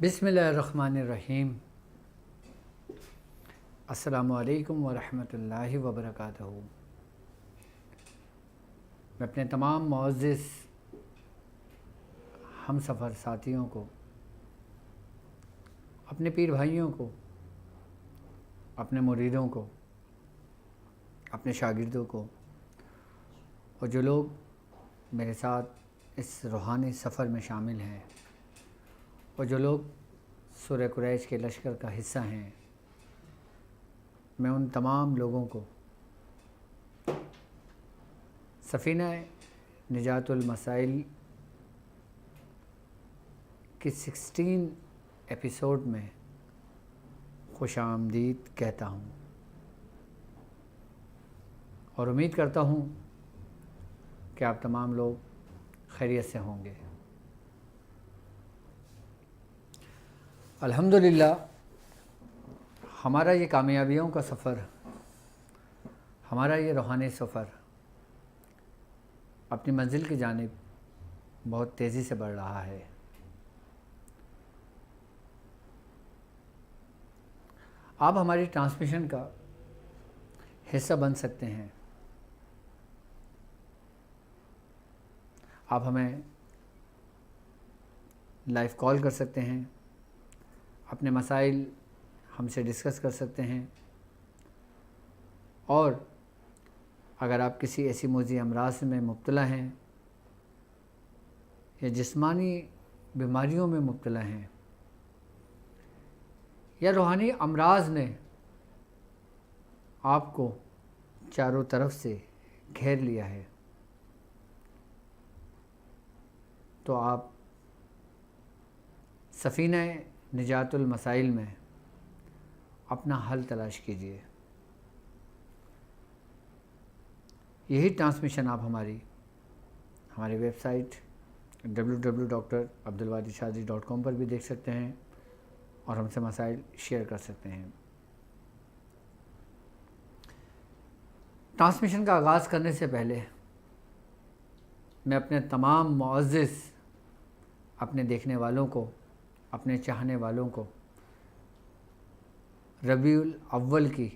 بسم اللہ الرحمن الرحیم۔ السلام علیکم ورحمۃ اللہ وبرکاتہ۔ میں اپنے تمام معزز ہم سفر ساتھیوں کو، اپنے پیر بھائیوں کو، اپنے مریدوں کو، اپنے شاگردوں کو، اور جو لوگ میرے ساتھ اس روحانی سفر میں شامل ہیں اور جو لوگ سورہ قریش کے لشکر کا حصہ ہیں، میں ان تمام لوگوں کو سفینہ نجات المسائل کی 16 ایپیسوڈ میں خوش آمدید کہتا ہوں اور امید کرتا ہوں کہ آپ تمام لوگ خیریت سے ہوں گے۔ الحمدللہ ہمارا یہ کامیابیوں کا سفر، ہمارا یہ روحانی سفر اپنی منزل کی جانب بہت تیزی سے بڑھ رہا ہے۔ آپ ہماری ٹرانسمیشن کا حصہ بن سکتے ہیں۔ آپ ہمیں لائیو کال کر سکتے ہیں، اپنے مسائل ہم سے ڈسکس کر سکتے ہیں، اور اگر آپ کسی ایسی موذی امراض میں مبتلا ہیں یا جسمانی بیماریوں میں مبتلا ہیں یا روحانی امراض نے آپ کو چاروں طرف سے گھیر لیا ہے، تو آپ سفینہ نجات المسائل میں اپنا حل تلاش کیجیے۔ یہی ٹرانسمیشن آپ ہماری ویب سائٹ www.drabdulwadidshazi.com پر بھی دیکھ سکتے ہیں اور ہم سے مسائل شیئر کر سکتے ہیں۔ ٹرانسمیشن کا آغاز کرنے سے پہلے میں اپنے تمام معزز اپنے دیکھنے والوں کو، اپنے چاہنے والوں کو ربیع الاول کی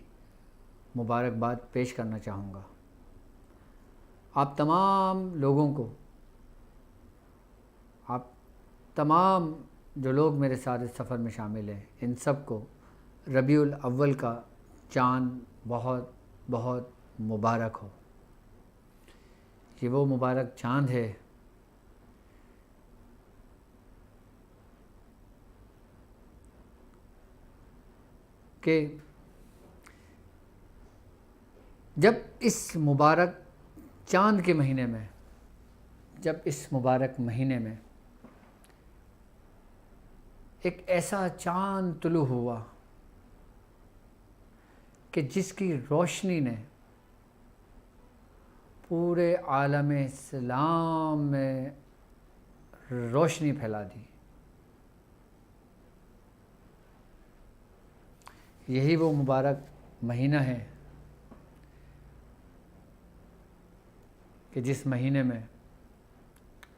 مبارکباد پیش کرنا چاہوں گا۔ آپ تمام لوگوں کو، آپ تمام جو لوگ میرے ساتھ اس سفر میں شامل ہیں، ان سب کو ربیع الاول کا چاند بہت بہت مبارک ہو۔ یہ وہ مبارک چاند ہے کہ جب اس مبارک چاند کے مہینے میں، جب اس مبارک مہینے میں ایک ایسا چاند طلوع ہوا کہ جس کی روشنی نے پورے عالم اسلام میں روشنی پھیلا دی، یہی وہ مبارک مہینہ ہے کہ جس مہینے میں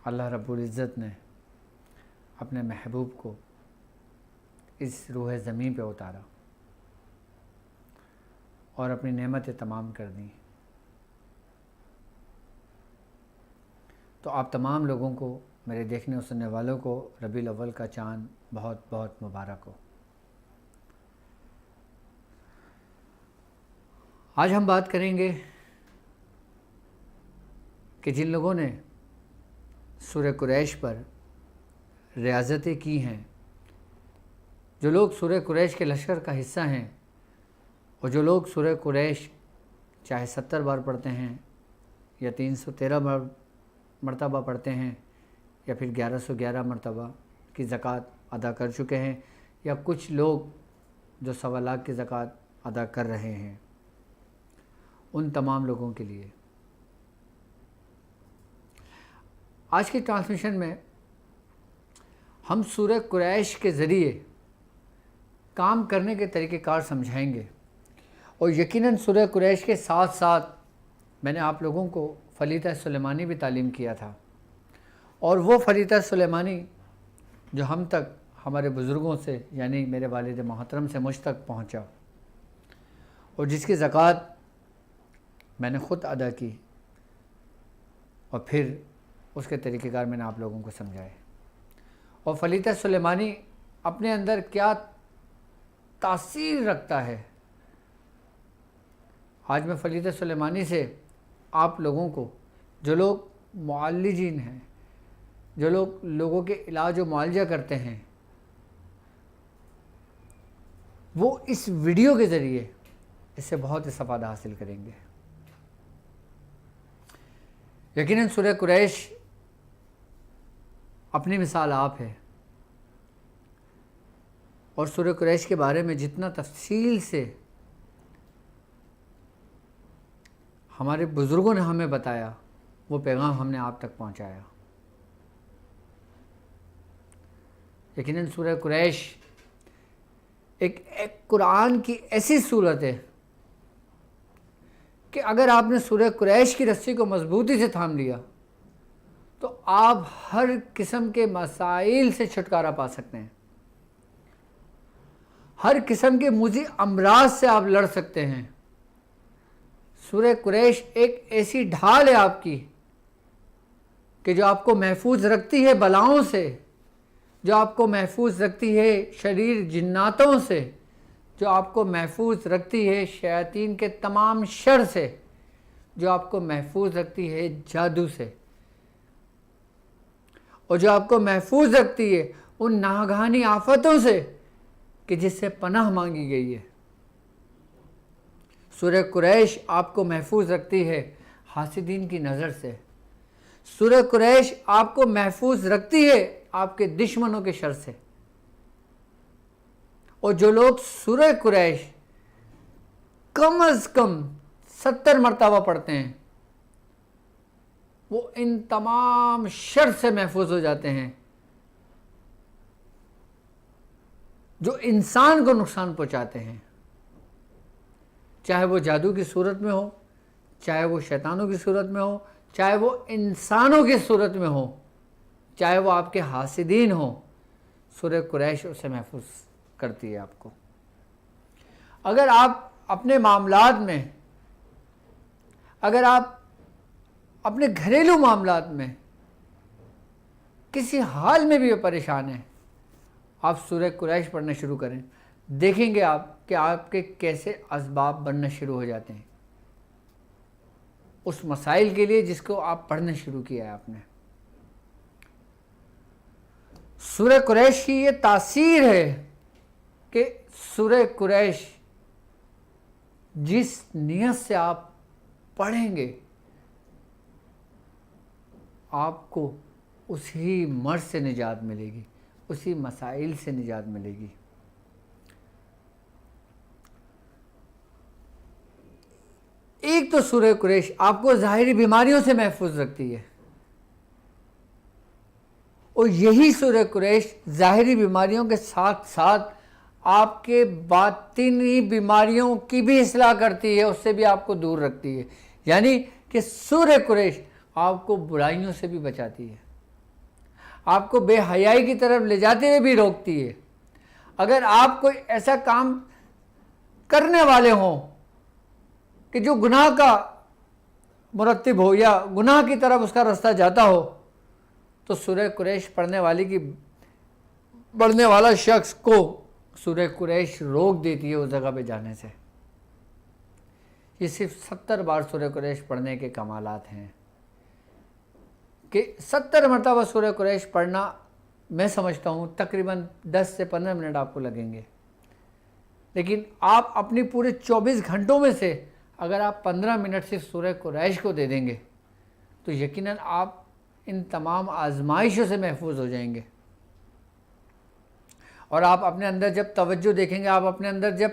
اللہ رب العزت نے اپنے محبوب کو اس روح زمین پہ اتارا اور اپنی نعمتیں تمام کر دیں۔ تو آپ تمام لوگوں کو، میرے دیکھنے اور سننے والوں کو ربیع الاول کا چاند بہت بہت مبارک ہو۔ آج ہم بات کریں گے کہ جن لوگوں نے سورہ قریش پر ریاضتیں کی ہیں، جو لوگ سورہ قریش کے لشکر کا حصہ ہیں، اور جو لوگ سورہ قریش چاہے 70 بار پڑھتے ہیں یا 313 بار مرتبہ پڑھتے ہیں یا پھر 1111 مرتبہ کی زکوٰۃ ادا کر چکے ہیں، یا کچھ لوگ جو 1.25 لاکھ کی زکوٰۃ ادا کر رہے ہیں، ان تمام لوگوں کے لیے آج کی ٹرانسمیشن میں ہم سورہ قریش کے ذریعے کام کرنے کے طریقہ کار سمجھائیں گے، اور یقیناً سورہ قریش کے ساتھ ساتھ میں نے آپ لوگوں کو فلیطہ سلیمانی بھی تعلیم کیا تھا، اور وہ فلیطہ سلیمانی جو ہمارے بزرگوں سے یعنی میرے والد محترم سے مجھ تک پہنچا اور جس کی زکوٰۃ میں نے خود ادا کی اور پھر اس کے طریقہ کار میں نے آپ لوگوں کو سمجھائے. اور فلیتہ سلیمانی اپنے اندر کیا تاثیر رکھتا ہے. آج میں فلیتہ سلیمانی سے آپ لوگوں کو، جو لوگ معالجین ہیں، جو لوگ لوگوں کے علاج و معالجہ کرتے ہیں، وہ اس ویڈیو کے ذریعے اس سے بہت استفادہ حاصل کریں گے. یقیناً سورہ قریش اپنی مثال آپ ہے، اور سورہ قریش کے بارے میں جتنا تفصیل سے ہمارے بزرگوں نے ہمیں بتایا وہ پیغام ہم نے آپ تک پہنچایا. یقیناً سورہ قریش ایک قرآن کی ایسی صورت ہے کہ اگر آپ نے سورہ قریش کی رسی کو مضبوطی سے تھام لیا تو آپ ہر قسم کے مسائل سے چھٹکارا پا سکتے ہیں، ہر قسم کے موذی امراض سے آپ لڑ سکتے ہیں. سورہ قریش ایک ایسی ڈھال ہے آپ کی کہ جو آپ کو محفوظ رکھتی ہے بلاؤں سے، جو آپ کو محفوظ رکھتی ہے شریر جناتوں سے، جو آپ کو محفوظ رکھتی ہے شیاطین کے تمام شر سے، جو آپ کو محفوظ رکھتی ہے جادو سے، اور جو آپ کو محفوظ رکھتی ہے ان ناگہانی آفتوں سے کہ جس سے پناہ مانگی گئی ہے. سورہ قریش آپ کو محفوظ رکھتی ہے حاسدین کی نظر سے. سورہ قریش آپ کو محفوظ رکھتی ہے آپ کے دشمنوں کے شر سے. اور جو لوگ سورہ قریش کم از کم 70 مرتبہ پڑھتے ہیں وہ ان تمام شر سے محفوظ ہو جاتے ہیں جو انسان کو نقصان پہنچاتے ہیں، چاہے وہ جادو کی صورت میں ہو، چاہے وہ شیطانوں کی صورت میں ہو، چاہے وہ انسانوں کی صورت میں ہو، چاہے وہ آپ کے حاسدین ہوں. سورہ قریش اسے محفوظ کرتی ہے آپ کو. اگر آپ اپنے معاملات میں، اگر آپ اپنے گھریلو معاملات میں کسی حال میں بھی پریشان ہیں، آپ سورہ قریش پڑھنا شروع کریں، دیکھیں گے آپ کہ آپ کے کیسے اسباب بننا شروع ہو جاتے ہیں اس مسائل کے لیے جس کو آپ پڑھنا شروع کیا ہے آپ نے. سورہ قریش کی یہ تاثیر ہے کہ سورہ قریش جس نیت سے آپ پڑھیں گے آپ کو اسی مرض سے نجات ملے گی، اسی مسائل سے نجات ملے گی. ایک تو سورہ قریش آپ کو ظاہری بیماریوں سے محفوظ رکھتی ہے، اور یہی سورہ قریش ظاہری بیماریوں کے ساتھ ساتھ آپ کے باطنی بیماریوں کی بھی اصلاح کرتی ہے، اس سے بھی آپ کو دور رکھتی ہے. یعنی کہ سورہ قریش آپ کو برائیوں سے بھی بچاتی ہے، آپ کو بے حیائی کی طرف لے جاتے ہوئے بھی روکتی ہے. اگر آپ کوئی ایسا کام کرنے والے ہوں کہ جو گناہ کا مرتب ہو یا گناہ کی طرف اس کا رستہ جاتا ہو تو سورہ قریش پڑھنے والا شخص کو سورہ قریش روک دیتی ہے اس جگہ پہ جانے سے. یہ صرف 70 بار سورہ قریش پڑھنے کے کمالات ہیں کہ 70 مرتبہ سورہ قریش پڑھنا میں سمجھتا ہوں تقریباً 10 سے 15 منٹ آپ کو لگیں گے، لیکن آپ اپنی پورے 24 گھنٹوں میں سے اگر آپ 15 منٹ صرف سورہ قریش کو دے دیں گے تو یقیناً آپ ان تمام آزمائشوں سے محفوظ ہو جائیں گے. اور آپ اپنے اندر جب توجہ دیکھیں گے، آپ اپنے اندر جب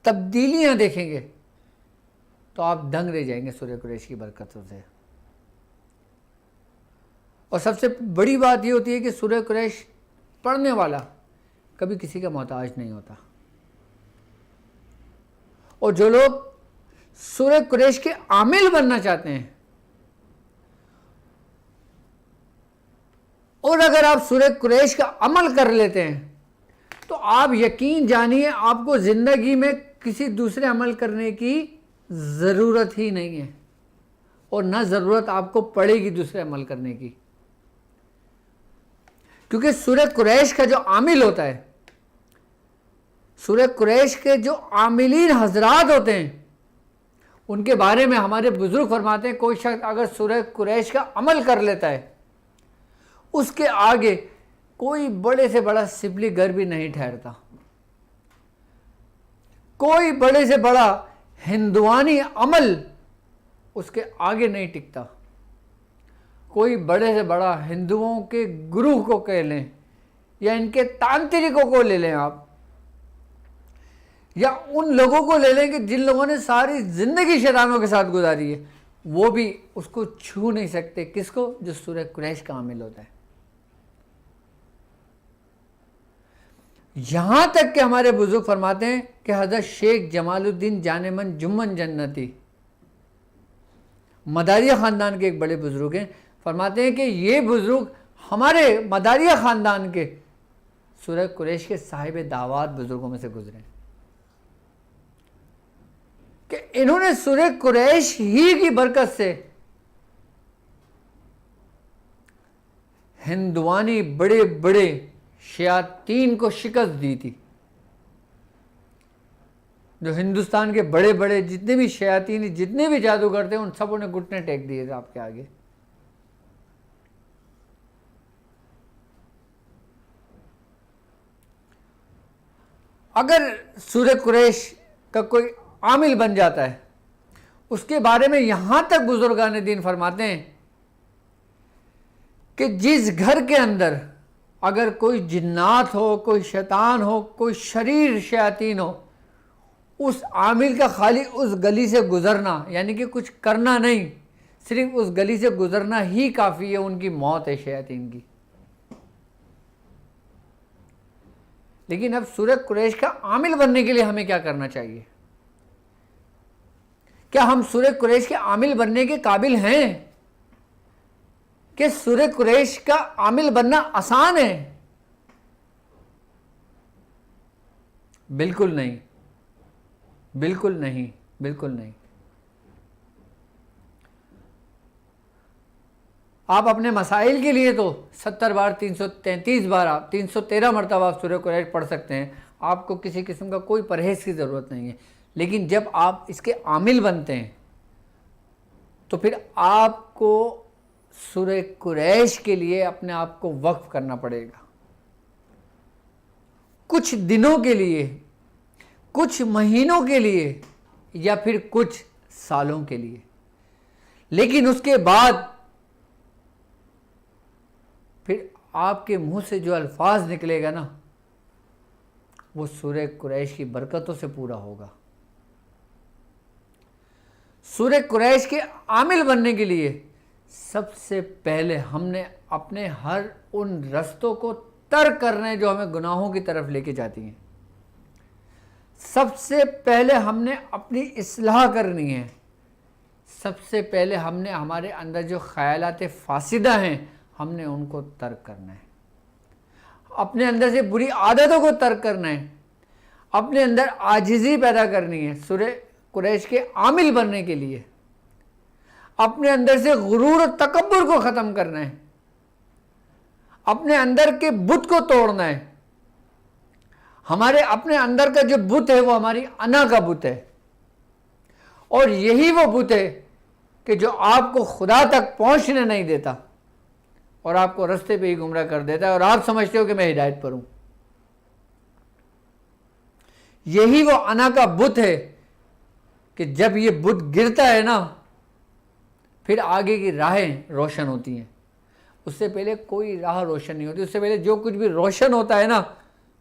تبدیلیاں دیکھیں گے تو آپ دنگ رہ جائیں گے سورہ قریش کی برکتوں سے. اور سب سے بڑی بات یہ ہوتی ہے کہ سورہ قریش پڑھنے والا کبھی کسی کا محتاج نہیں ہوتا. اور جو لوگ سورہ قریش کے عامل بننا چاہتے ہیں، اور اگر آپ سورہ قریش کا عمل کر لیتے ہیں تو آپ یقین جانیے آپ کو زندگی میں کسی دوسرے عمل کرنے کی ضرورت ہی نہیں ہے، اور نہ ضرورت آپ کو پڑے گی دوسرے عمل کرنے کی، کیونکہ سورہ قریش کا جو عامل ہوتا ہے، سورہ قریش کے جو عاملین حضرات ہوتے ہیں، ان کے بارے میں ہمارے بزرگ فرماتے ہیں کوئی شخص اگر سورہ قریش کا عمل کر لیتا ہے، اس کے آگے کوئی بڑے سے بڑا سپلی گر بھی نہیں ٹھہرتا، کوئی بڑے سے بڑا ہندوانی عمل اس کے آگے نہیں ٹکتا، کوئی بڑے سے بڑا ہندوؤں کے گرو کو کہہ لیں یا ان کے تانترکوں کو لے لیں آپ، یا ان لوگوں کو لے لیں کہ جن لوگوں نے ساری زندگی شیطانوں کے ساتھ گزاری ہے، وہ بھی اس کو چھو نہیں سکتے، کس کو؟ جو سورہ قریش کا عامل ہوتا ہے۔ یہاں تک کہ ہمارے بزرگ فرماتے ہیں کہ حضرت شیخ جمال الدین جانمن جمن جنتی، مداریہ خاندان کے ایک بڑے بزرگ ہیں، فرماتے ہیں کہ یہ بزرگ ہمارے مداریہ خاندان کے سورہ قریش کے صاحب دعوات بزرگوں میں سے گزرے ہیں، کہ انہوں نے سورہ قریش ہی کی برکت سے ہندوانی بڑے بڑے شیاطین کو شکست دی تھی۔ جو ہندوستان کے بڑے بڑے جتنے بھی شیاطین، جتنے بھی جادوگر تھے، ان سبوں نے گھٹنے ٹیک دیے تھے آپ کے آگے۔ اگر سورہ قریش کا کوئی عامل بن جاتا ہے، اس کے بارے میں یہاں تک بزرگان دین فرماتے ہیں کہ جس گھر کے اندر اگر کوئی جنات ہو، کوئی شیطان ہو، کوئی شریر شیاطین ہو، اس عامل کا خالی اس گلی سے گزرنا، یعنی کہ کچھ کرنا نہیں، صرف اس گلی سے گزرنا ہی کافی ہے، ان کی موت ہے شیاطین کی۔ لیکن اب سورہ قریش کا عامل بننے کے لیے ہمیں کیا کرنا چاہیے؟ کیا ہم سورہ قریش کے عامل بننے کے قابل ہیں؟ کہ سورہ قریش کا عامل بننا آسان ہے؟ بالکل نہیں، بالکل نہیں، بالکل نہیں۔ آپ اپنے مسائل کے لیے تو 70 بار 333 بار آپ 313 مرتبہ آپ سورہ قریش پڑھ سکتے ہیں، آپ کو کسی قسم کا کوئی پرہیز کی ضرورت نہیں ہے، لیکن جب آپ اس کے عامل بنتے ہیں تو پھر آپ کو سورہ قریش کے لیے اپنے آپ کو وقف کرنا پڑے گا، کچھ دنوں کے لیے، کچھ مہینوں کے لیے، یا پھر کچھ سالوں کے لیے، لیکن اس کے بعد پھر آپ کے منہ سے جو الفاظ نکلے گا نا، وہ سورہ قریش کی برکتوں سے پورا ہوگا۔ سورہ قریش کے عامل بننے کے لیے سب سے پہلے ہم نے اپنے ہر ان رستوں کو ترک کرنا ہے جو ہمیں گناہوں کی طرف لے کے جاتی ہیں۔ سب سے پہلے ہم نے اپنی اصلاح کرنی ہے، سب سے پہلے ہم نے ہمارے اندر جو خیالات فاسدہ ہیں ہم نے ان کو ترک کرنا ہے، اپنے اندر سے بری عادتوں کو ترک کرنا ہے، اپنے اندر عاجزی پیدا کرنی ہے سورہ قریش کے عامل بننے کے لیے، اپنے اندر سے غرور و تکبر کو ختم کرنا ہے، اپنے اندر کے بت کو توڑنا ہے۔ ہمارے اپنے اندر کا جو بت ہے وہ ہماری انا کا بت ہے، اور یہی وہ بت ہے کہ جو آپ کو خدا تک پہنچنے نہیں دیتا اور آپ کو رستے پہ ہی گمراہ کر دیتا ہے، اور آپ سمجھتے ہو کہ میں ہدایت پر ہوں۔ یہی وہ انا کا بت ہے کہ جب یہ بت گرتا ہے نا، پھر آگے کی راہیں روشن ہوتی ہیں، اس سے پہلے کوئی راہ روشن نہیں ہوتی، اس سے پہلے جو کچھ بھی روشن ہوتا ہے نا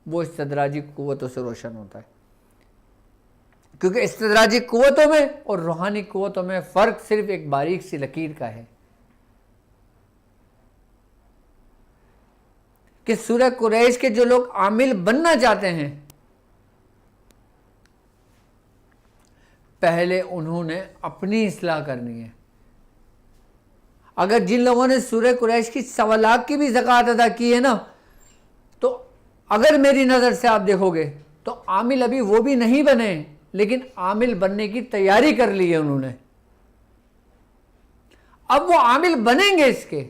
وہ استدراجی قوتوں سے روشن ہوتا ہے، کیونکہ استدراجی قوتوں میں اور روحانی قوتوں میں فرق صرف ایک باریک سی لکیر کا ہے۔ کہ سورہ قریش کے جو لوگ عامل بننا چاہتے ہیں، پہلے انہوں نے اپنی اصلاح کرنی ہے۔ اگر جن لوگوں نے سورہ قریش کی 1.25 لاکھ کی بھی زکوٰۃ ادا کی ہے نا، تو اگر میری نظر سے آپ دیکھو گے تو عامل ابھی وہ بھی نہیں بنے، لیکن عامل بننے کی تیاری کر لی ہے انہوں نے. اب وہ عامل بنیں گے. اس کے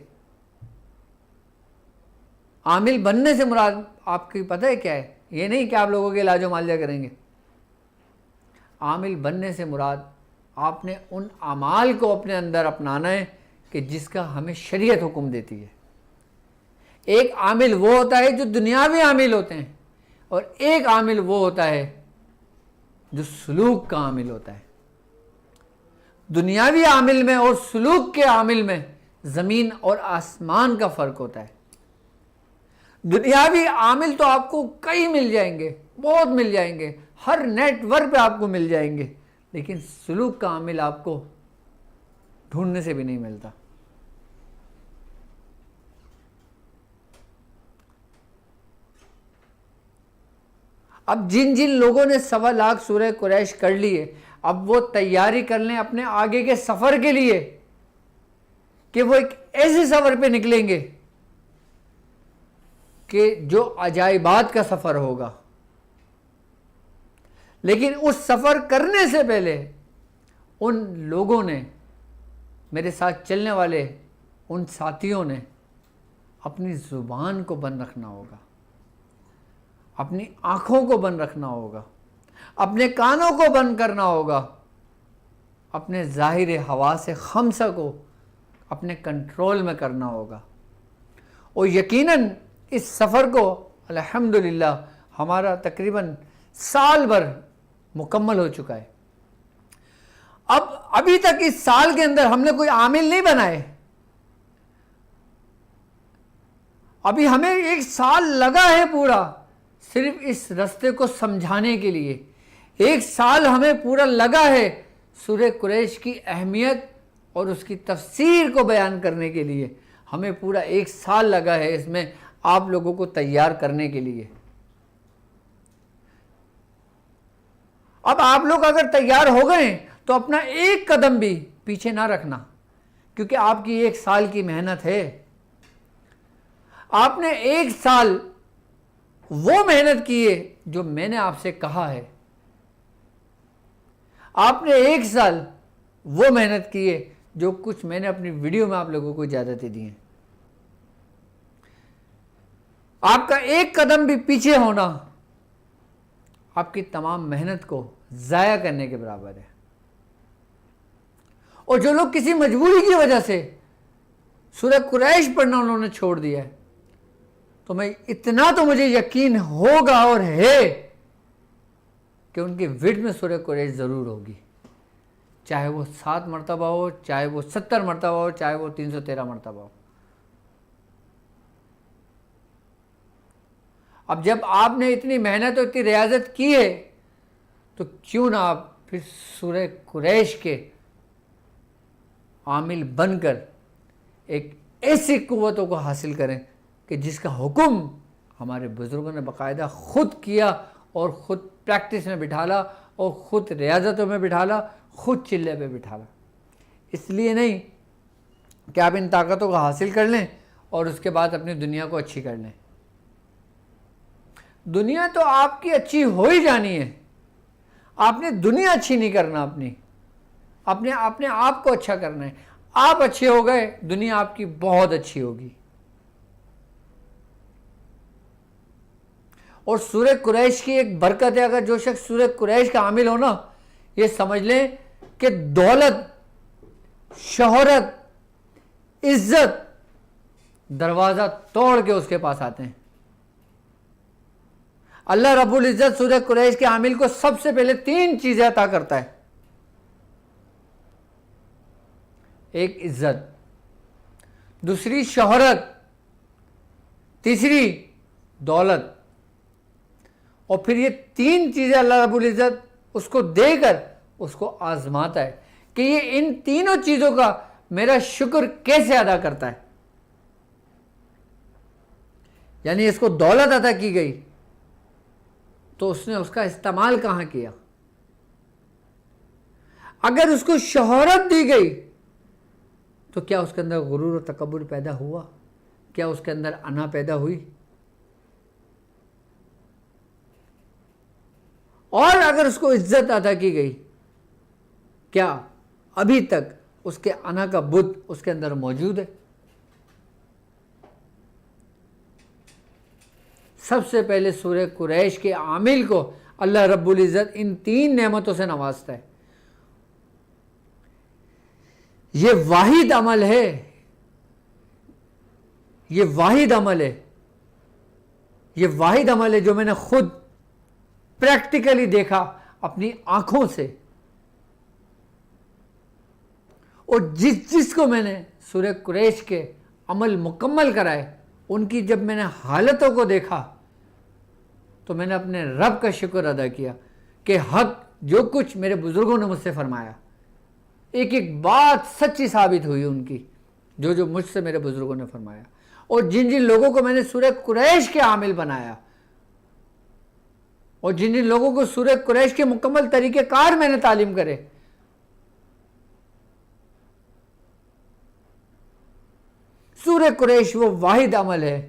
عامل بننے سے مراد آپ کی پتہ ہے کیا ہے؟ یہ نہیں کہ آپ لوگوں کے علاج و معالجہ کریں گے. عامل بننے سے مراد آپ نے ان اعمال کو اپنے اندر اپنانا ہے کہ جس کا ہمیں شریعت حکم دیتی ہے. ایک عامل وہ ہوتا ہے جو دنیاوی عامل ہوتے ہیں، اور ایک عامل وہ ہوتا ہے جو سلوک کا عامل ہوتا ہے. دنیاوی عامل میں اور سلوک کے عامل میں زمین اور آسمان کا فرق ہوتا ہے. دنیاوی عامل تو آپ کو کئی مل جائیں گے، بہت مل جائیں گے، ہر نیٹ ورک پہ آپ کو مل جائیں گے، لیکن سلوک کا عامل آپ کو ڈھونڈنے سے بھی نہیں ملتا. اب جن جن لوگوں نے 1.25 سورہ قریش کر لیے، اب وہ تیاری کر لیں اپنے آگے کے سفر کے لیے کہ وہ ایک ایسے سفر پہ نکلیں گے کہ جو عجائبات کا سفر ہوگا. لیکن اس سفر کرنے سے پہلے ان لوگوں نے، میرے ساتھ چلنے والے ان ساتھیوں نے اپنی زبان کو بند رکھنا ہوگا، اپنی آنکھوں کو بند رکھنا ہوگا، اپنے کانوں کو بند کرنا ہوگا، اپنے ظاہر حواس خمسہ کو اپنے کنٹرول میں کرنا ہوگا. اور یقیناً اس سفر کو الحمدللہ ہمارا تقریباً سال بھر مکمل ہو چکا ہے. ابھی تک اس سال کے اندر ہم نے کوئی عامل نہیں بنائے. ابھی ہمیں 1 سال لگا ہے پورا صرف اس رستے کو سمجھانے کے لیے. 1 سال ہمیں پورا لگا ہے سورہ قریش کی اہمیت اور اس کی تفسیر کو بیان کرنے کے لیے. ہمیں پورا 1 سال لگا ہے اس میں آپ لوگوں کو تیار کرنے کے لیے. اب آپ لوگ اگر تیار ہو گئے تو اپنا ایک قدم بھی پیچھے نہ رکھنا، کیونکہ آپ کی 1 سال کی محنت ہے. آپ نے 1 سال وہ محنت کی ہے جو میں نے آپ سے کہا ہے. آپ نے 1 سال وہ محنت کی ہے جو کچھ میں نے اپنی ویڈیو میں آپ لوگوں کو اجازتیں دی ہیں. آپ کا ایک قدم بھی پیچھے ہونا آپ کی تمام محنت کو ضائع کرنے کے برابر ہے. اور جو لوگ کسی مجبوری کی وجہ سے سورہ قریش پڑھنا انہوں نے چھوڑ دیا ہے، تو میں اتنا تو مجھے یقین ہوگا اور ہے کہ ان کی وڈ میں سورہ قریش ضرور ہوگی، چاہے وہ 7 مرتبہ ہو، چاہے وہ 70 مرتبہ ہو، چاہے وہ 313 مرتبہ ہو. اب جب آپ نے اتنی محنت اور اتنی ریاضت کی ہے تو کیوں نہ آپ پھر سورہ قریش کے عامل بن کر ایک ایسی قوتوں کو حاصل کریں کہ جس کا حکم ہمارے بزرگوں نے باقاعدہ خود کیا اور خود پریکٹس میں بٹھالا اور خود ریاضتوں میں بٹھالا، خود چلے پہ بٹھالا. اس لیے نہیں کہ آپ ان طاقتوں کو حاصل کر لیں اور اس کے بعد اپنی دنیا کو اچھی کر لیں. دنیا تو آپ کی اچھی ہو ہی جانی ہے. آپ نے دنیا اچھی نہیں کرنا، اپنے آپ کو اچھا کرنا ہے. آپ اچھے ہو گئے، دنیا آپ کی بہت اچھی ہوگی. اور سورہ قریش کی ایک برکت ہے، اگر جو شخص سورہ قریش کا عامل ہو نا، یہ سمجھ لیں کہ دولت، شہرت، عزت دروازہ توڑ کے اس کے پاس آتے ہیں. اللہ رب العزت سورہ قریش کے عامل کو سب سے پہلے 3 چیزیں عطا کرتا ہے. ایک عزت، دوسری شہرت، تیسری دولت. اور پھر یہ 3 چیزیں اللہ رب العزت اس کو دے کر اس کو آزماتا ہے کہ یہ ان تینوں چیزوں کا میرا شکر کیسے ادا کرتا ہے. یعنی اس کو دولت عطا کی گئی تو اس نے اس کا استعمال کہاں کیا. اگر اس کو شہرت دی گئی تو کیا اس کے اندر غرور و تکبر پیدا ہوا؟ کیا اس کے اندر انا پیدا ہوئی؟ اور اگر اس کو عزت عطا کی گئی، کیا ابھی تک اس کے انا کا بت اس کے اندر موجود ہے؟ سب سے پہلے سورہ قریش کے عامل کو اللہ رب العزت ان 3 نعمتوں سے نوازتا ہے۔ یہ واحد عمل ہے، یہ واحد عمل ہے، یہ واحد عمل ہے جو میں نے خود پریکٹیکلی دیکھا اپنی آنکھوں سے، اور جس کو میں نے سورہ قریش کے عمل مکمل کرائے، ان کی جب میں نے حالتوں کو دیکھا تو میں نے اپنے رب کا شکر ادا کیا کہ حق جو کچھ میرے بزرگوں نے مجھ سے فرمایا، ایک ایک بات سچی ثابت ہوئی ان کی، جو مجھ سے میرے بزرگوں نے فرمایا۔ اور جن لوگوں کو میں نے سورہ قریش کے عامل بنایا، اور جن لوگوں کو سورہ قریش کے مکمل طریقہ کار میں نے تعلیم کرے، سورہ قریش وہ واحد عمل ہے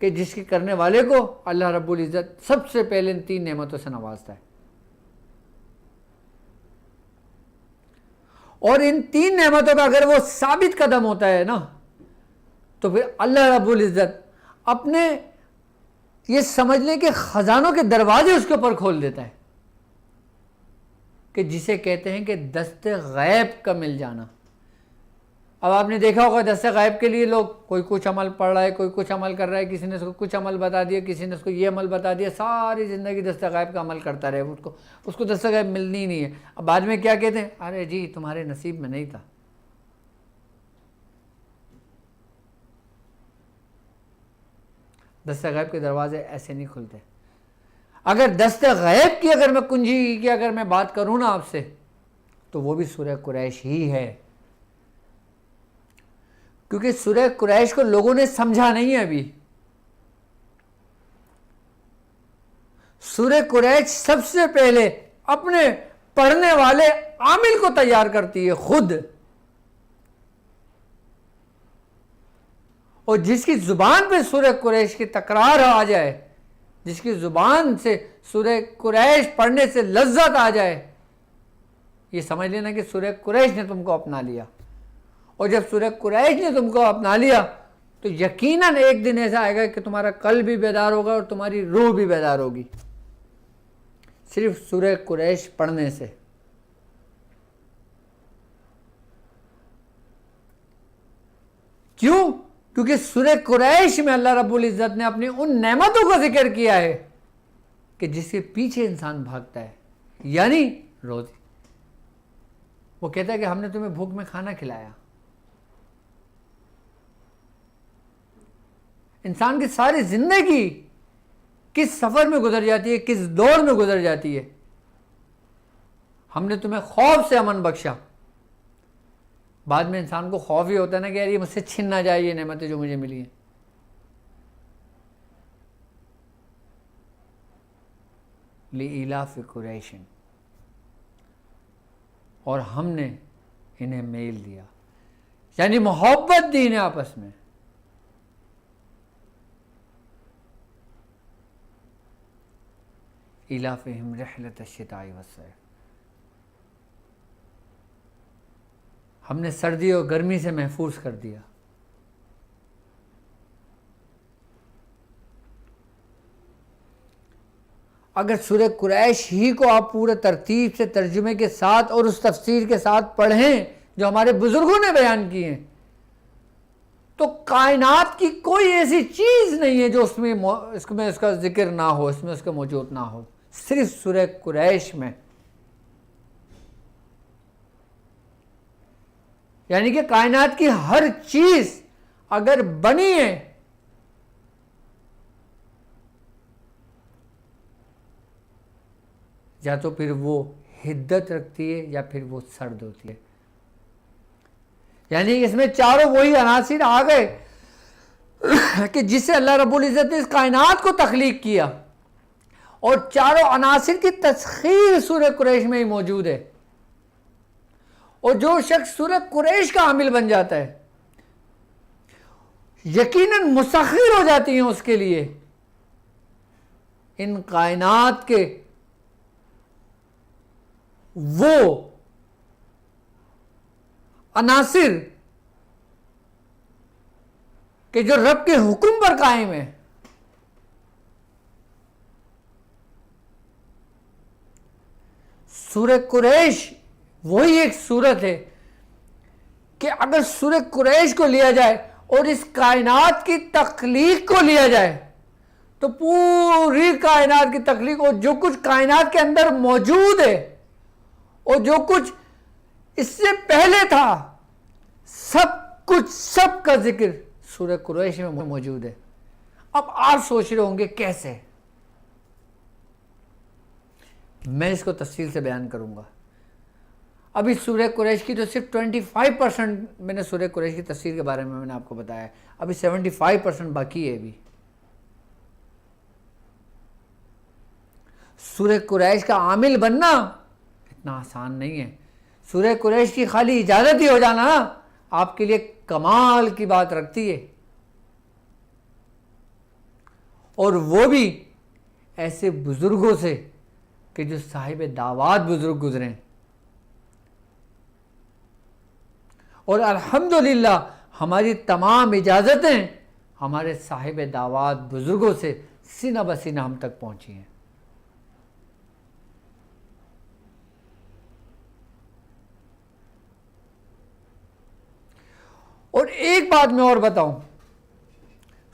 کہ جس کے کرنے والے کو اللہ رب العزت سب سے پہلے ان 3 نعمتوں سے نوازتا ہے۔ اور ان 3 نعمتوں کا اگر وہ ثابت قدم ہوتا ہے نا، تو پھر اللہ رب العزت اپنے یہ سمجھ لیں کہ خزانوں کے دروازے اس کے اوپر کھول دیتا ہے، کہ جسے کہتے ہیں کہ دست غیب کا مل جانا۔ اب آپ نے دیکھا ہوگا دست غیب کے لیے لوگ، کوئی کچھ عمل پڑھ رہا ہے، کوئی کچھ عمل کر رہا ہے، کسی نے اس کو کچھ عمل بتا دیا، کسی نے اس کو یہ عمل بتا دیا، ساری زندگی دست غیب کا عمل کرتا رہے، اس کو دست غیب ملنی ہی نہیں ہے۔ اب بعد میں کیا کہتے ہیں؟ ارے جی تمہارے نصیب میں نہیں تھا۔ دست غیب کے دروازے ایسے نہیں کھلتے۔ اگر دست غیب کی اگر میں کنجی کی اگر میں بات کروں نا آپ سے، تو وہ بھی سورہ قریش ہی ہے، کیونکہ سورہ قریش کو لوگوں نے سمجھا نہیں ہے ابھی۔ سورہ قریش سب سے پہلے اپنے پڑھنے والے عامل کو تیار کرتی ہے خود، اور جس کی زبان پہ سورہ قریش کی تکرار آ جائے، جس کی زبان سے سورہ قریش پڑھنے سے لذت آ جائے، یہ سمجھ لینا کہ سورہ قریش نے تم کو اپنا لیا۔ اور جب سورہ قریش نے تم کو اپنا لیا تو یقیناً ایک دن ایسا آئے گا کہ تمہارا قلب بھی بیدار ہوگا اور تمہاری روح بھی بیدار ہوگی، صرف سورہ قریش پڑھنے سے۔ کیوں؟ کیونکہ سورہ قریش میں اللہ رب العزت نے اپنی ان نعمتوں کا ذکر کیا ہے کہ جس کے پیچھے انسان بھاگتا ہے، یعنی روزی۔ وہ کہتا ہے کہ ہم نے تمہیں بھوک میں کھانا کھلایا۔ انسان کی ساری زندگی کس سفر میں گزر جاتی ہے، کس دور میں گزر جاتی ہے۔ ہم نے تمہیں خوف سے امن بخشا، بعد میں انسان کو خوف ہی ہوتا ہے نا کہ یار یہ مجھ سے چھن نہ جائے یہ نعمتیں جو مجھے ملی ہیں۔ لِإِلَافِ قُرَيْشٍ، اور ہم نے انہیں میل دیا، یعنی محبت دی انہیں آپس میں۔ إِلَافِهِمْ رِحْلَةَ الشِّتَاءِ وَالصَّيْفِ، ہم نے سردی اور گرمی سے محفوظ کر دیا۔ اگر سورہ قریش ہی کو آپ پورے ترتیب سے ترجمے کے ساتھ اور اس تفسیر کے ساتھ پڑھیں جو ہمارے بزرگوں نے بیان کی ہیں، تو کائنات کی کوئی ایسی چیز نہیں ہے جو اس میں اس کا ذکر نہ ہو، اس میں اس کا موجود نہ ہو، صرف سورہ قریش میں۔ یعنی کہ کائنات کی ہر چیز اگر بنی ہے یا تو پھر وہ حدت رکھتی ہے یا پھر وہ سرد ہوتی ہے۔ یعنی اس میں چاروں وہی عناصر آ گئے کہ جس سے اللہ رب العزت نے اس کائنات کو تخلیق کیا، اور چاروں عناصر کی تسخیر سورہ قریش میں ہی موجود ہے۔ اور جو شخص سورہ قریش کا عامل بن جاتا ہے، یقیناً مسخر ہو جاتی ہیں اس کے لیے ان کائنات کے وہ عناصر کہ جو رب کے حکم پر قائم ہے، سورہ قریش وہی ایک صورت ہے کہ اگر سورہ قریش کو لیا جائے اور اس کائنات کی تخلیق کو لیا جائے تو پوری کائنات کی تخلیق اور جو کچھ کائنات کے اندر موجود ہے اور جو کچھ اس سے پہلے تھا، سب کا ذکر سورہ قریش میں موجود ہے۔ اب آپ سوچ رہے ہوں گے کیسے؟ میں اس کو تفصیل سے بیان کروں گا۔ ابھی سورہ قریش کی تو صرف 25% میں نے سورہ قریش کی تفسیر کے بارے میں نے آپ کو بتایا ہے، ابھی 75% باقی ہے۔ ابھی سورہ قریش کا عامل بننا اتنا آسان نہیں ہے۔ سورہ قریش کی خالی اجازت ہی ہو جانا نا آپ کے لیے کمال کی بات رکھتی ہے، اور وہ بھی ایسے بزرگوں سے کہ جو صاحب دعوات بزرگ گزرے، اور الحمدللہ ہماری تمام اجازتیں ہمارے صاحب دعوات بزرگوں سے سینہ بسینہ ہم تک پہنچی ہیں۔ اور ایک بات میں اور بتاؤں،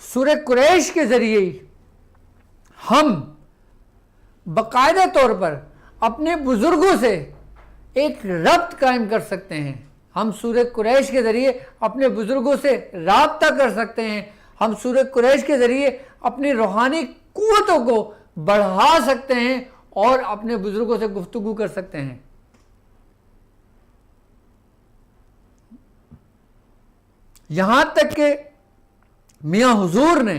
سورہ قریش کے ذریعے ہی ہم باقاعدہ طور پر اپنے بزرگوں سے ایک ربط قائم کر سکتے ہیں۔ ہم سورہ قریش کے ذریعے اپنے بزرگوں سے رابطہ کر سکتے ہیں، ہم سورہ قریش کے ذریعے اپنی روحانی قوتوں کو بڑھا سکتے ہیں اور اپنے بزرگوں سے گفتگو کر سکتے ہیں۔ یہاں تک کہ میاں حضور نے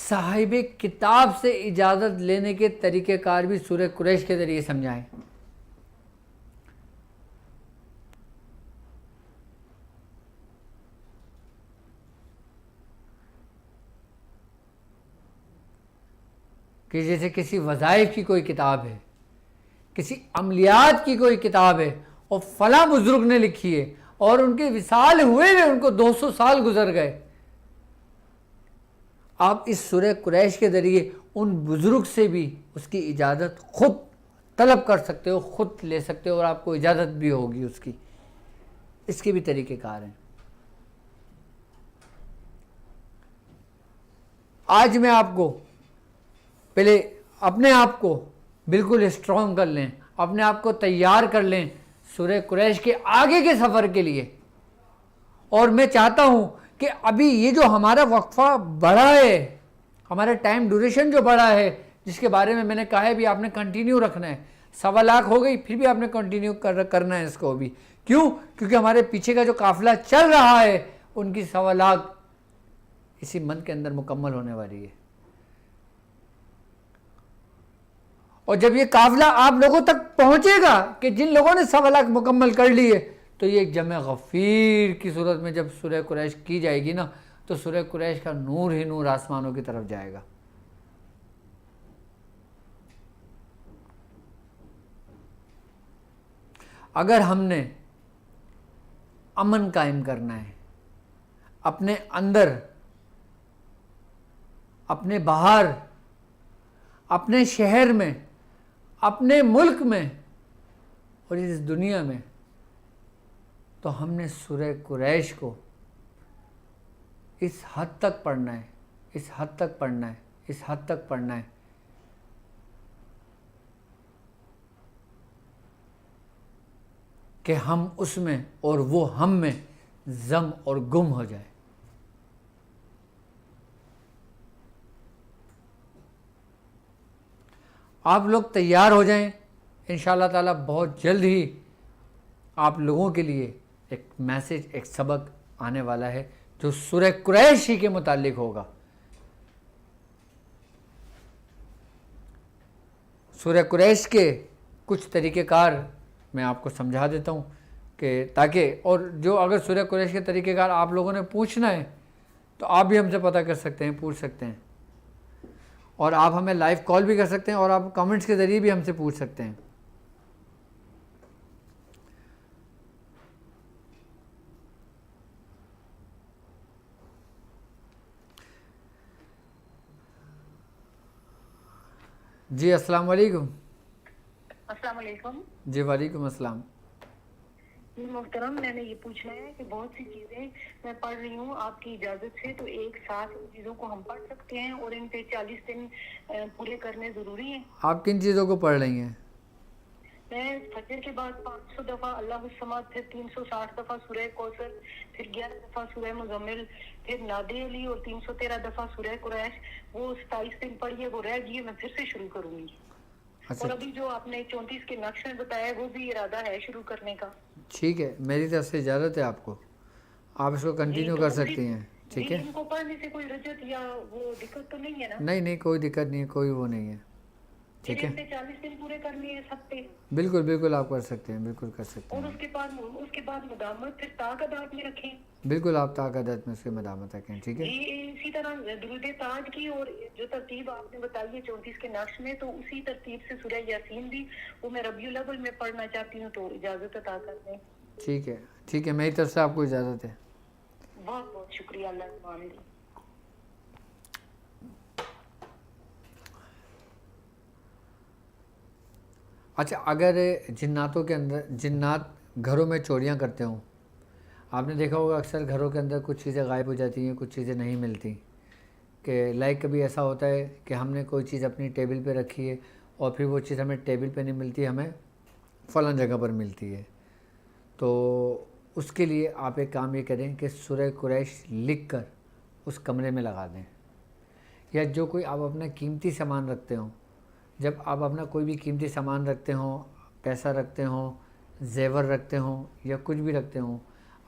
صاحب کتاب سے اجازت لینے کے طریقہ کار بھی سورہ قریش کے ذریعے سمجھائیں۔ کہ جیسے کسی وظائف کی کوئی کتاب ہے، کسی عملیات کی کوئی کتاب ہے اور فلاں بزرگ نے لکھی ہے اور ان کے وصال ہوئے ان کو 200 سال گزر گئے، آپ اس سورہ قریش کے ذریعے ان بزرگ سے بھی اس کی اجازت خود طلب کر سکتے ہو، خود لے سکتے ہو، اور آپ کو اجازت بھی ہوگی اس کی۔ اس کے بھی طریقہ کار ہیں۔ آج میں آپ کو پہلے اپنے آپ کو بالکل اسٹرانگ کر لیں، اپنے آپ کو تیار کر لیں سورہ قریش کے آگے کے سفر کے لیے۔ اور میں چاہتا ہوں کہ ابھی یہ جو ہمارا وقفہ بڑھا ہے، ہمارا ٹائم ڈیوریشن جو بڑھا ہے، جس کے بارے میں نے کہا ہے بھی آپ نے کنٹینیو رکھنا ہے، 1.25 لاکھ ہو گئی پھر بھی آپ نے کنٹینیو کرنا ہے اس کو بھی۔ کیوں؟ کیونکہ ہمارے پیچھے کا جو قافلہ چل رہا ہے ان کی 1.25 لاکھ اسی منتھ کے اندر مکمل ہونے والی ہے، اور جب یہ قافلہ آپ لوگوں تک پہنچے گا کہ جن لوگوں نے 1.25 لاکھ مکمل کر لی ہے، تو یہ جمع غفیر کی صورت میں جب سورہ قریش کی جائے گی نا، تو سورہ قریش کا نور ہی نور آسمانوں کی طرف جائے گا۔ اگر ہم نے امن قائم کرنا ہے اپنے اندر، اپنے باہر، اپنے شہر میں، اپنے ملک میں اور اس دنیا میں، تو ہم نے سورہ قریش کو اس حد تک پڑھنا ہے، اس حد تک پڑھنا ہے، اس حد تک پڑھنا ہے کہ ہم اس میں اور وہ ہم میں ضم اور گم ہو جائے۔ آپ لوگ تیار ہو جائیں، انشاءاللہ تعالیٰ بہت جلد ہی آپ لوگوں کے لیے ایک میسج، ایک سبق آنے والا ہے جو سورہ قریش ہی کے متعلق ہوگا۔ سورہ قریش کے کچھ طریقہ کار میں آپ کو سمجھا دیتا ہوں کہ تاکہ، اور جو اگر سورہ قریش کے طریقہ کار آپ لوگوں نے پوچھنا ہے تو آپ بھی ہم سے پتہ کر سکتے ہیں، پوچھ سکتے ہیں، اور آپ ہمیں لائیو کال بھی کر سکتے ہیں اور آپ کمنٹس کے ذریعے بھی ہم سے پوچھ سکتے ہیں۔ جی السلام علیکم. السلام علیکم. جی وعلیکم السلام. جی محترم, میں نے یہ پوچھنا ہے کہ بہت سی چیزیں میں پڑھ رہی ہوں آپ کی اجازت سے, تو ایک ساتھ ان چیزوں کو ہم پڑھ سکتے ہیں اور ان پہ 40 دن پورے کرنے ضروری ہیں؟ آپ کن چیزوں کو پڑھ رہی ہیں؟ میں فجر کے بعد 500 دفعہ اللہ الصمد, پھر 360 دفعہ سورہ کوثر, پھر 11 دفعہ سورہ مزمل, پھر نادی علی, اور 313 دفعہ سورہ قریش. وہ 27 دن پڑھیے, وہ رہ گئی, میں پھر سے شروع کروں گی. اچھا اور ابھی جو آپ نے 34 کے نقش میں بتایا وہ بھی ارادہ ہے شروع کرنے کا. ٹھیک ہے, میری طرف سے اجازت ہے آپ کو, آپ اس کو جی کنٹینیو تو کر اسی سکتی ہیں. ٹھیک ہے, ان کو پڑھنے سے کوئی رجت یا وہ دقت تو نہیں ہے نا؟ نہیں کوئی دقت نہیں ہے, کوئی وہ نہیں ہے. پھر ٹھیک ہے, ان پہ 40 دن پورے کرنے ہیں سب پہ. بالکل آپ کر سکتے ہیں, بالکل کر سکتے اور ہیں. اس کے بعد مدامت پھر طاقت میں رکھیں. بالکل آپ طاقت میں اس کی مدامت رکھیں. ٹھیک ہے, جی اسی طرح درود تاج کی, اور جو ترتیب آپ نے بتائی ہے 34 کے نقش میں, تو اسی ترتیب سے سورہ یاسین بھی وہ میں ربیع الاول میں پڑھنا چاہتی ہوں, تو اجازت عطا کر دیں. ٹھیک ہے, میری طرف سے آپ کو اجازت ہے. بہت بہت شکریہ, اللہ مان لیں. اچھا, اگر جنات گھروں میں چوریاں کرتے ہوں, آپ نے دیکھا ہوگا اکثر گھروں کے اندر کچھ چیزیں غائب ہو جاتی ہیں, کچھ چیزیں نہیں ملتی. کہ کبھی ایسا ہوتا ہے کہ ہم نے کوئی چیز اپنی ٹیبل پہ رکھی ہے اور پھر وہ چیز ہمیں ٹیبل پہ نہیں ملتی, ہمیں فلاں جگہ پر ملتی ہے. تو اس کے لیے آپ ایک کام یہ کریں کہ سورہ قریش لکھ کر اس کمرے میں لگا دیں. یا جو کوئی آپ اپنا قیمتی سامان رکھتے ہوں, جب آپ اپنا کوئی بھی قیمتی سامان رکھتے ہوں, پیسہ رکھتے ہوں, زیور رکھتے ہوں, یا کچھ بھی رکھتے ہوں,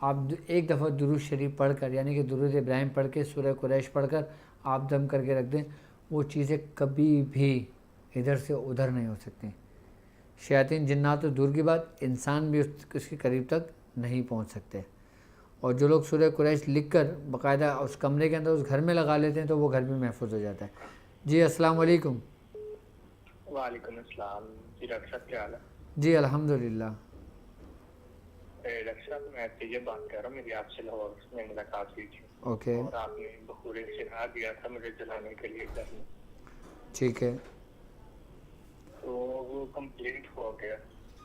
آپ ایک دفعہ درود شریف پڑھ کر, یعنی کہ درود ابراہیم پڑھ کے سورہ قریش پڑھ کر آپ دم کر کے رکھ دیں. وہ چیزیں کبھی بھی ادھر سے ادھر نہیں ہو سکتی. شیاطین جنات تو دور کی بات, انسان بھی اس کے قریب تک نہیں پہنچ سکتے. اور جو لوگ سورہ قریش لکھ کر باقاعدہ اس کمرے کے اندر اس گھر میں لگا لیتے ہیں تو وہ گھر بھی محفوظ ہو جاتا ہے. جی السلام علیکم. وعلیکم السلام. جی ڈاکٹر صاحب کیا حال ہے؟ جی الحمدللہ. ڈاکٹر صاحب میں طیب بات کر رہا ہوں, میری آپ سے لاہور میں ملاقات ہوئی تھی, اوکے, اور آپ نے بخور سنا دیا تھا مجھے جلانے کے لیے گھر میں. ٹھیک ہے, تو وہ کمپلیٹ ہو گیا.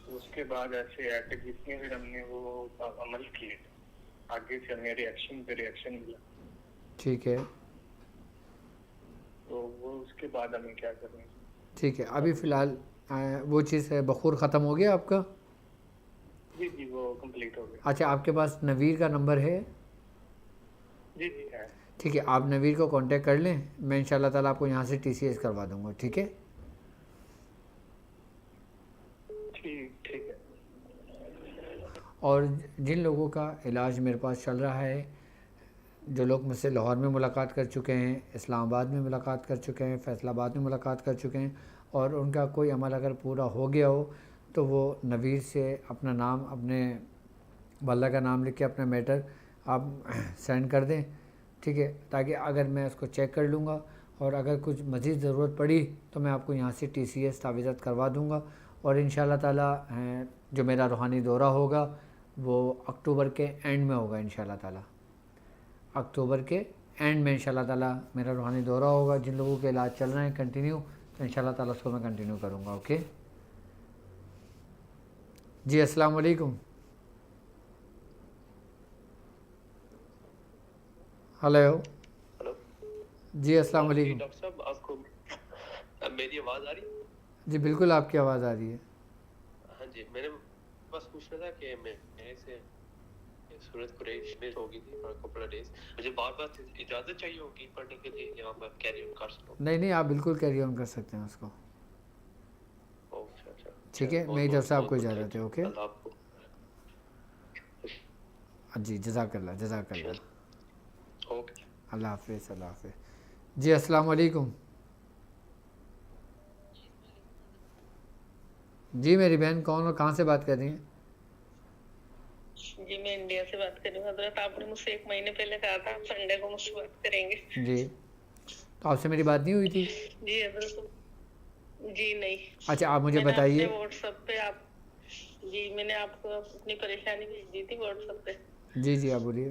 اس کے بعد ایسے ہے کہ جتنے بھی ہم نے وہ عمل کیے, آگے سے ہمیں ریئیکشن پہ ریئیکشن ملا. ٹھیک ہے, تو وہ اس کے بعد ہمیں کیا کرنا ہے؟ ٹھیک ہے, ابھی فی الحال وہ چیز ہے, بخور ختم ہو گیا آپ کا؟ جی وہ کمپلیٹ ہو گیا. اچھا, آپ کے پاس نویر کا نمبر ہے؟ جی ہے. ٹھیک ہے, آپ نویر کو کانٹیکٹ کر لیں, میں ان شاء اللہ تعالیٰ آپ کو یہاں سے TCS کروا دوں گا. ٹھیک ہے, ٹھیک ہے. اور جن لوگوں کا علاج میرے پاس چل رہا ہے, جو لوگ مجھ سے لاہور میں ملاقات کر چکے ہیں, اسلام آباد میں ملاقات کر چکے ہیں, فیصل آباد میں ملاقات کر چکے ہیں, اور ان کا کوئی عمل اگر پورا ہو گیا ہو تو وہ نویر سے اپنا نام, اپنے والدہ کا نام لکھ کے اپنا میٹر آپ سینڈ کر دیں. ٹھیک ہے, تاکہ اگر میں اس کو چیک کر لوں گا, اور اگر کچھ مزید ضرورت پڑی تو میں آپ کو یہاں سے TCS تعویذات کروا دوں گا. اور ان شاء اللہ تعالیٰ جو میرا روحانی دورہ ہوگا وہ اکتوبر کے اینڈ میں ہوگا. ان شاء اللہ تعالیٰ اکتوبر کے اینڈ میں ان شاء اللہ تعالیٰ میرا روحانی دورہ ہوگا. جن لوگوں کے علاج چل رہے ہیں کنٹینیو, تو ان شاء اللہ تعالیٰ اس کو میں کنٹینیو کروں گا. اوکے, جی السلام علیکم. ہلو, جی السلام علیکم. ڈاکٹر صاحب آپ کو میری آواز آ رہی ہے؟ جی بالکل آپ کی آواز آ رہی ہے. ہاں جی, میں نے بس پوچھنا تھا کہ میرے سے سورۃ قریش میں ہو گئی تھی کپڑا ڈیز, مجھے بار بار اجازت چاہیے ہوگی پڑھنے کے لیے, یا میں کیری آن کر سکوں؟ نہیں, آپ بالکل کیری آن کر سکتے ہیں اس کو. اچھا, ٹھیک ہے, میری طرف سے آپ کو اجازت ہے. اوکے, اللہ آپ کو. جی جزاک اللہ. اوکے, اللہ حافظ. اللہ حافظ. جی السلام علیکم. جی میری بہن کون اور کہاں سے بات کر رہی ہیں؟ جی میں انڈیا سے بات کر رہی ہوں حضرت. آپ نے مجھ سے 1 مہینے پہلے کہا تھا آپ سنڈے کو مجھ سے بات کریں گے. جی, تو آپ سے میری بات نہیں ہوئی تھی؟ جی حضرت, جی نہیں. اچھا, آپ مجھے میں نے بتائیے. اپنے واٹس ایپ پہ جی میں نے آپ کو اپنی پریشانی بھیج دی تھی واٹس ایپ پہ. جی آپ بولیے.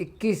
21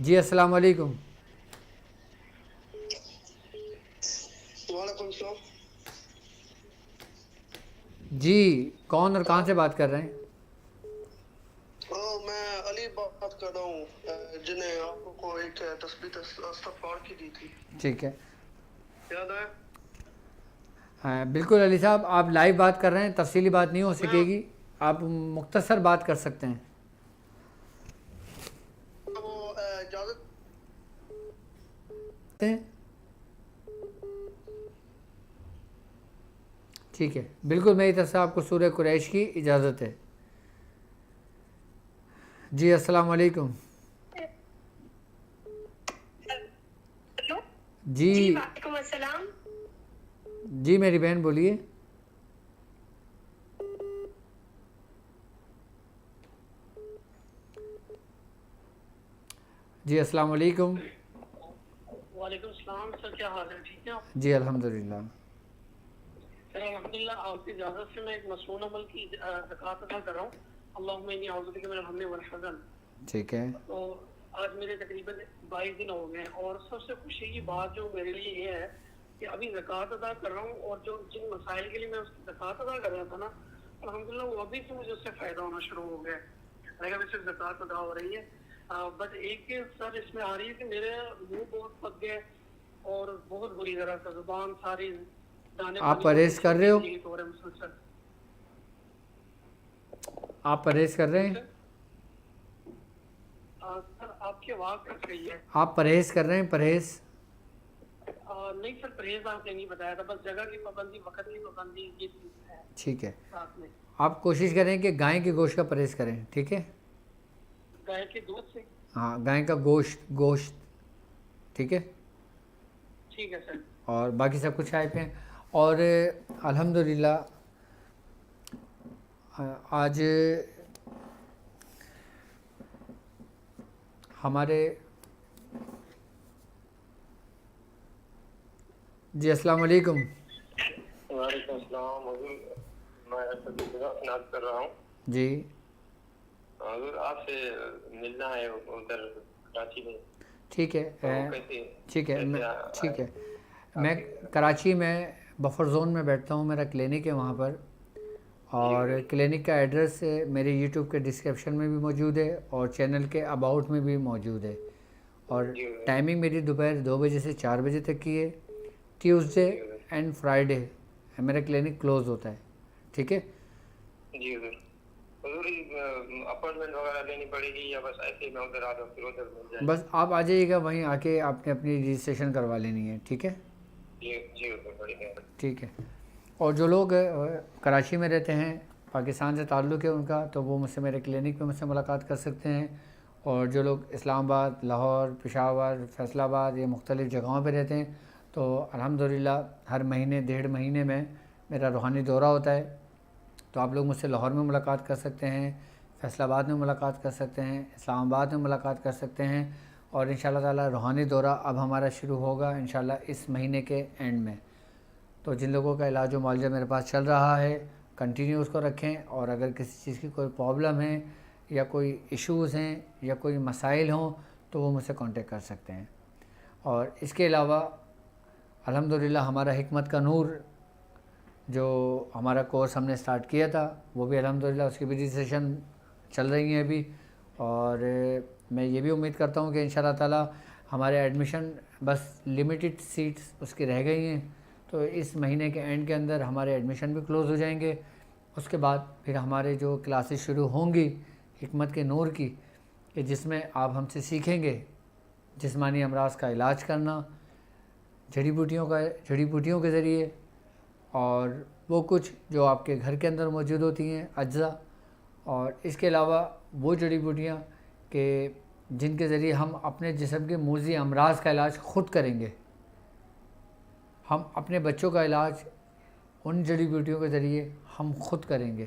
جی السلام علیکم. وعلیکم السلام. جی کون اور کہاں سے بات کر رہے ہیں؟ میں علی بات کر رہا ہوں جنہیں آپ کو ایک تسبیح استغفار کی دی تھی. ٹھیک ہے. یاد ہے؟ ہاں بالکل علی صاحب، آپ لائیو بات کر رہے ہیں، تفصیلی بات نہیں ہو سکے گی، آپ مختصر بات کر سکتے ہیں. وہ اجازت ٹھیک ہے، بالکل میری طرف سے آپ کو سورہ قریش کی اجازت ہے. جی السلام علیکم. جی وعلیکم السلام. جی میری بہن بولیے. جی السلام علیکم. وعلیکم السلام سر، کیا حال ہے؟ ٹھیک ہے آپ؟ جی الحمدللہ. سر الحمدللہ آپ کی اجازت سے میں ایک مصنون عمل کی زکوٰۃ ادا کر رہا ہوں. اللہم انی اعوذ بک من الہم والحزن. ٹھیک ہے. تو آج میرے تقریباً 22 دن ہو گئے ہیں، اور سب سے خوشی کی بات جو میرے لیے یہ ہے کہ ابھی زکوٰۃ ادا کر رہا ہوں، اور جو جن مسائل کے لیے میں اس کی زکوٰۃ ادا کر رہا تھا نا، الحمدللہ وہ ابھی سے مجھے اس سے فائدہ ہونا شروع ہو گیا ہے. اگر مجھ سے زکوٰۃ ادا ہو رہی ہے، بس ایک سر اس میں آ رہی ہے کہ میرے منہ بہت پک گئے اور بہت بری طرح سے زبان ساری دانے. آپ پرہیز کر رہے ہو؟ آپ پرہیز کر رہے ہیں؟ سر آپ کی آواز کٹ رہی ہے. آپ پرہیز کر رہے ہیں؟ پرہیز نہیں سر، پرہیز آپ نے نہیں بتایا تھا، بس جگہ کی پابندی، وقت کی پابندی، یہ چیز ہے. ٹھیک ہے، ساتھ میں آپ کوشش کریں کہ گائے کے گوشت کا پرہیز کریں. ٹھیک ہے. گائے کے دودھ سے؟ ہاں گائے کا گوشت. ٹھیک ہے. ٹھیک ہے سر. اور باقی سب کچھ آئے پہ ہیں. اور الحمدللہ آج ہمارے جی السلام علیکم. وعلیکم السلام حضور، میں ناز کر رہا ہوں. جی حضور آپ سے ملنا ہے ادھر کراچی میں. ٹھیک ہے. ٹھیک ہے میں کراچی میں بفر زون میں بیٹھتا ہوں، میرا کلینک ہے وہاں پر، اور کلینک کا ایڈریس میرے یوٹیوب کے ڈسکرپشن میں بھی موجود ہے اور چینل کے اباؤٹ میں بھی موجود ہے. اور ٹائمنگ میری دوپہر 2 بجے سے 4 بجے تک کی ہے. ٹیوزڈے اینڈ فرائیڈے میرا کلینک کلوز ہوتا ہے. ٹھیک ہے. جی حضور. حضور اپائنٹمنٹ وغیرہ لینی پڑے گی یا بس ایسے ہی میں ادھر آ جاؤں پھر ادھر مل جائے؟ بس آپ آ جائیے گا، وہیں آ کے آپ نے اپنی رجسٹریشن کروا لینی ہے. ٹھیک ہے. جی حضور بڑی مہربانی. ٹھیک ہے. اور جو لوگ کراچی میں رہتے ہیں، پاکستان سے تعلق ہے ان کا، تو وہ مجھ سے میرے کلینک پہ مجھ سے ملاقات کر سکتے ہیں. اور جو لوگ اسلام آباد، لاہور، پشاور، فیصل آباد یہ مختلف جگہوں پہ رہتے ہیں، تو الحمدللہ ہر مہینے 1.5 مہینے میں میرا روحانی دورہ ہوتا ہے. تو آپ لوگ مجھ سے لاہور میں ملاقات کر سکتے ہیں، فیصل آباد میں ملاقات کر سکتے ہیں، اسلام آباد میں ملاقات کر سکتے ہیں. اور انشاءاللہ تعالی روحانی دورہ اب ہمارا شروع ہوگا انشاءاللہ اس مہینے کے اینڈ میں. تو جن لوگوں کا علاج و معالجہ میرے پاس چل رہا ہے کنٹینیو اس کو رکھیں. اور اگر کسی چیز کی کوئی پرابلم ہے یا کوئی ایشوز ہیں یا کوئی مسائل ہوں تو وہ مجھ سے کانٹیکٹ کر سکتے ہیں. اور اس کے علاوہ الحمدللہ ہمارا حکمت کا نور جو ہمارا کورس ہم نے سٹارٹ کیا تھا، وہ بھی الحمدللہ اس کی بھی رجسٹریشن چل رہی ہیں ابھی. اور میں یہ بھی امید کرتا ہوں کہ انشاءاللہ تعالی ہمارے ایڈمیشن بس لمیٹڈ سیٹس اس کی رہ گئی ہیں، تو اس مہینے کے اینڈ کے اندر ہمارے ایڈمیشن بھی کلوز ہو جائیں گے. اس کے بعد پھر ہمارے جو کلاسز شروع ہوں گی حکمت کے نور کی، کہ جس میں آپ ہم سے سیکھیں گے جسمانی امراض کا علاج کرنا جڑی بوٹیوں کے ذریعے، اور وہ کچھ جو آپ کے گھر کے اندر موجود ہوتی ہیں اجزاء، اور اس کے علاوہ وہ جڑی بوٹیاں کہ جن کے ذریعے ہم اپنے جسم کے موذی امراض کا علاج خود کریں گے. ہم اپنے بچوں کا علاج ان جڑی بوٹیوں کے ذریعے ہم خود کریں گے،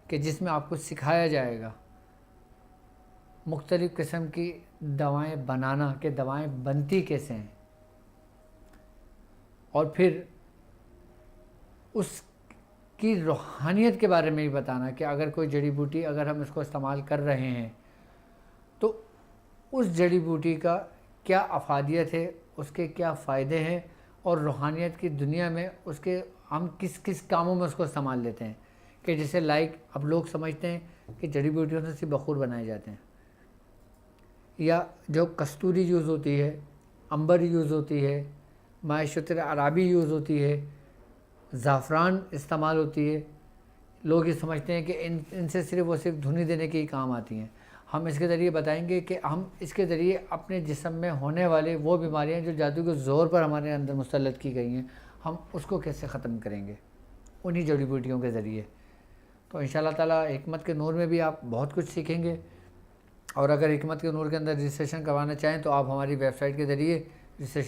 کہ جس میں آپ کو سکھایا جائے گا مختلف قسم کی دوائیں بنانا، کہ دوائیں بنتی کیسے ہیں، اور پھر اس کی روحانیت کے بارے میں بھی بتانا کہ اگر کوئی جڑی بوٹی اگر ہم اس کو استعمال کر رہے ہیں تو اس جڑی بوٹی کا کیا افادیت ہے، اس کے کیا فائدے ہیں، اور روحانیت کی دنیا میں اس کے ہم کس کس کاموں میں اس کو استعمال لیتے ہیں، کہ جیسے اب لوگ سمجھتے ہیں کہ جڑی بوٹیوں سے صرف بخور بنائے جاتے ہیں، یا جو کستوری یوز ہوتی ہے، عنبر یوز ہوتی ہے، ماء شتر عرابی یوز ہوتی ہے، زعفران استعمال ہوتی ہے، لوگ یہ سمجھتے ہیں کہ ان سے صرف دھنی دینے کے ہی کام آتی ہیں۔ ہم اس کے ذریعے بتائیں گے کہ ہم اس کے ذریعے اپنے جسم میں ہونے والے وہ بیماریاں جو جادو کے زور پر ہمارے اندر مسلط کی گئی ہیں، ہم اس کو کیسے ختم کریں گے انہی جڑی بوٹیوں کے ذریعے۔ تو انشاءاللہ تعالیٰ حکمت کے نور میں بھی آپ بہت کچھ سیکھیں گے، اور اگر حکمت کے نور کے اندر رجسٹریشن کروانا چاہیں تو آپ ہماری ویب سائٹ کے ذریعے رجسٹریشن